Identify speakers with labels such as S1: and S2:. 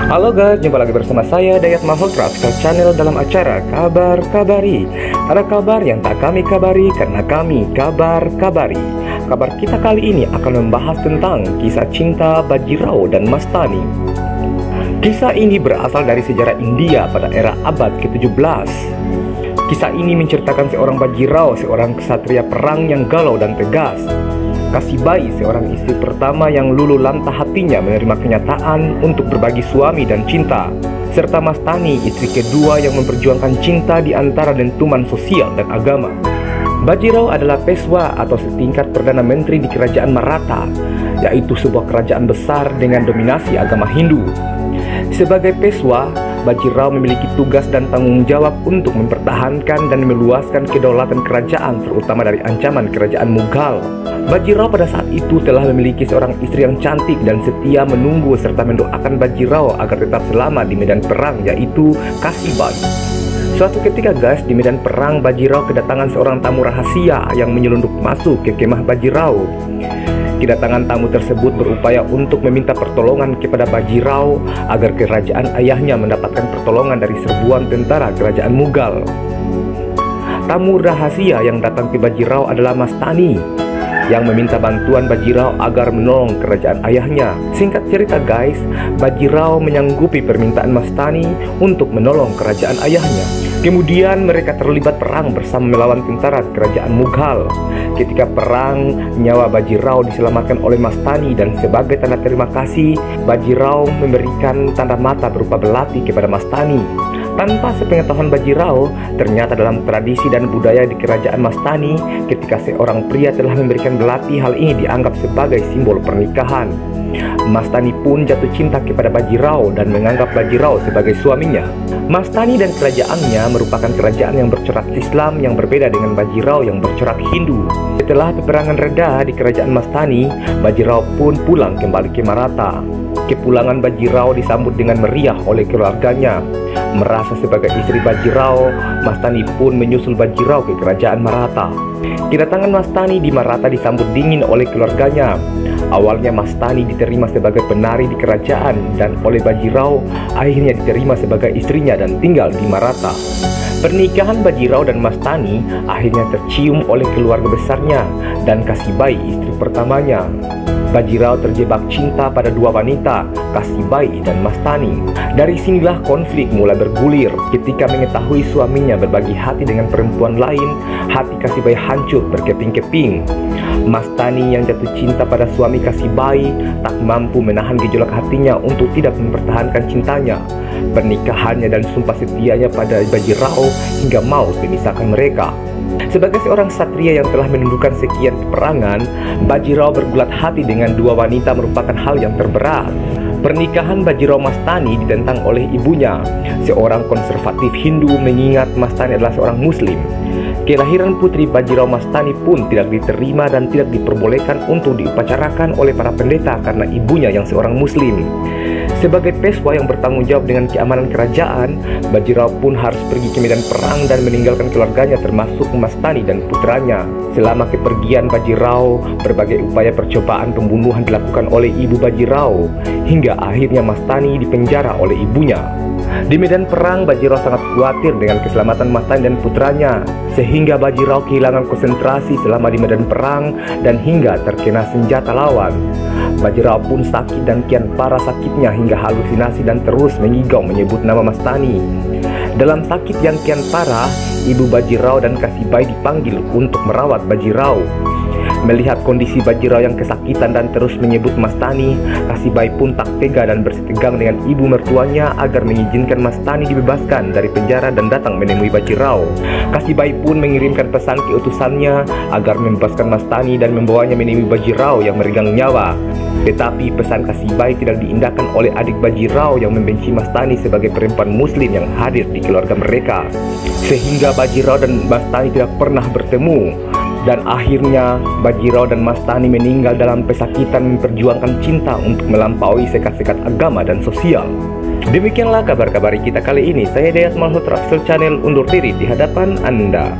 S1: Halo guys, jumpa lagi bersama saya Dayat Malhotra Channel dalam acara Kabar Kabari. Ada kabar yang tak kami kabari karena kami kabar kabari. Kabar kita kali ini akan membahas tentang kisah cinta Bajirao dan Mastani. Kisah ini berasal dari sejarah India pada era abad ke-17. Kisah ini menceritakan seorang Bajirao, seorang ksatria perang yang galau dan tegas. Kasibai, seorang istri pertama yang luluh lantah hatinya menerima kenyataan untuk berbagi suami dan cinta, serta Mastani, istri kedua yang memperjuangkan cinta di antara dentuman sosial dan agama. Bajirao adalah Peshwa atau setingkat Perdana Menteri di Kerajaan Maratha, yaitu sebuah kerajaan besar dengan dominasi agama Hindu. Sebagai Peshwa, Bajirao memiliki tugas dan tanggung jawab untuk mempertahankan dan meluaskan kedaulatan kerajaan, terutama dari ancaman kerajaan Mughal. Bajirao pada saat itu telah memiliki seorang istri yang cantik dan setia menunggu serta mendoakan Bajirao agar tetap selamat di medan perang, yaitu Kasibai. Suatu ketika guys, di medan perang Bajirao kedatangan seorang tamu rahasia yang menyelundup masuk ke kemah Bajirao. Kedatangan tamu tersebut berupaya untuk meminta pertolongan kepada Bajirao agar kerajaan ayahnya mendapatkan pertolongan dari serbuan tentara kerajaan Mughal. Tamu rahasia yang datang ke Bajirao adalah Mastani, yang meminta bantuan Bajirao agar menolong kerajaan ayahnya. Singkat cerita guys, Bajirao menyanggupi permintaan Mastani untuk menolong kerajaan ayahnya. Kemudian mereka terlibat perang bersama melawan tentara kerajaan Mughal. Ketika perang, nyawa Bajirao diselamatkan oleh Mastani dan sebagai tanda terima kasih, Bajirao memberikan tanda mata berupa belati kepada Mastani. Tanpa sepengetahuan Bajirao, ternyata dalam tradisi dan budaya di kerajaan Mastani, ketika seorang pria telah memberikan belati, hal ini dianggap sebagai simbol pernikahan. Mastani pun jatuh cinta kepada Bajirao dan menganggap Bajirao sebagai suaminya. Mastani dan kerajaannya merupakan kerajaan yang bercorak Islam yang berbeda dengan Bajirao yang bercorak Hindu. Setelah peperangan reda di kerajaan Mastani, Bajirao pun pulang kembali ke Maratha. Kepulangan Bajirao disambut dengan meriah oleh keluarganya. Merasa sebagai istri Bajirao, Mastani pun menyusul Bajirao ke kerajaan Maratha. Kedatangan Mastani di Maratha disambut dingin oleh keluarganya. Awalnya Mastani diterima sebagai penari di kerajaan dan oleh Bajirao akhirnya diterima sebagai istrinya dan tinggal di Maratha. Pernikahan Bajirao dan Mastani akhirnya tercium oleh keluarga besarnya dan Kasibai, istri pertamanya. Bajirao terjebak cinta pada dua wanita, Kasibai dan Mastani. Dari sinilah konflik mulai bergulir. Ketika mengetahui suaminya berbagi hati dengan perempuan lain, hati Kasibai hancur berkeping-keping. Mastani yang jatuh cinta pada suami Kasibai tak mampu menahan gejolak hatinya untuk tidak mempertahankan cintanya. Pernikahannya dan sumpah setianya pada Bajirao hingga maut memisahkan mereka. Sebagai seorang satria yang telah menundukkan sekian peperangan, Bajirao bergulat hati dengan dua wanita merupakan hal yang terberat. Pernikahan Bajirao Mastani ditentang oleh ibunya, seorang konservatif Hindu, mengingat Mastani adalah seorang Muslim. Kelahiran putri Bajirao Mastani pun tidak diterima dan tidak diperbolehkan untuk diupacarakan oleh para pendeta karena ibunya yang seorang Muslim. Sebagai Peshwa yang bertanggung jawab dengan keamanan kerajaan, Bajirao pun harus pergi ke medan perang dan meninggalkan keluarganya termasuk Mastani dan putranya. Selama kepergian Bajirao, berbagai upaya percobaan pembunuhan dilakukan oleh ibu Bajirao, hingga akhirnya Mastani dipenjara oleh ibunya. Di medan perang, Bajirao sangat khawatir dengan keselamatan Mastani dan putranya, sehingga Bajirao kehilangan konsentrasi selama di medan perang dan hingga terkena senjata lawan. Bajirao pun sakit dan kian parah sakitnya hingga halusinasi dan terus mengigau menyebut nama Mastani. Dalam sakit yang kian parah, ibu Bajirao dan Kasibai dipanggil untuk merawat Bajirao. Melihat kondisi Bajirao yang kesakitan dan terus menyebut Mastani, Kasibai pun tak tega dan bersitegang dengan ibu mertuanya agar mengizinkan Mastani dibebaskan dari penjara dan datang menemui Bajirao. Kasibai pun mengirimkan pesan ke utusannya agar membebaskan Mastani dan membawanya menemui Bajirao yang meregang nyawa. Tetapi pesan Kasibai tidak diindahkan oleh adik Bajirao yang membenci Mastani sebagai perempuan Muslim yang hadir di keluarga mereka, sehingga Bajirao dan Mastani tidak pernah bertemu. Dan akhirnya Bajirao dan Mastani meninggal dalam pesakitan memperjuangkan cinta untuk melampaui sekat-sekat agama dan sosial. Demikianlah kabar-kabari kita kali ini. Saya Dayat Malhotra Channel undur diri di hadapan Anda.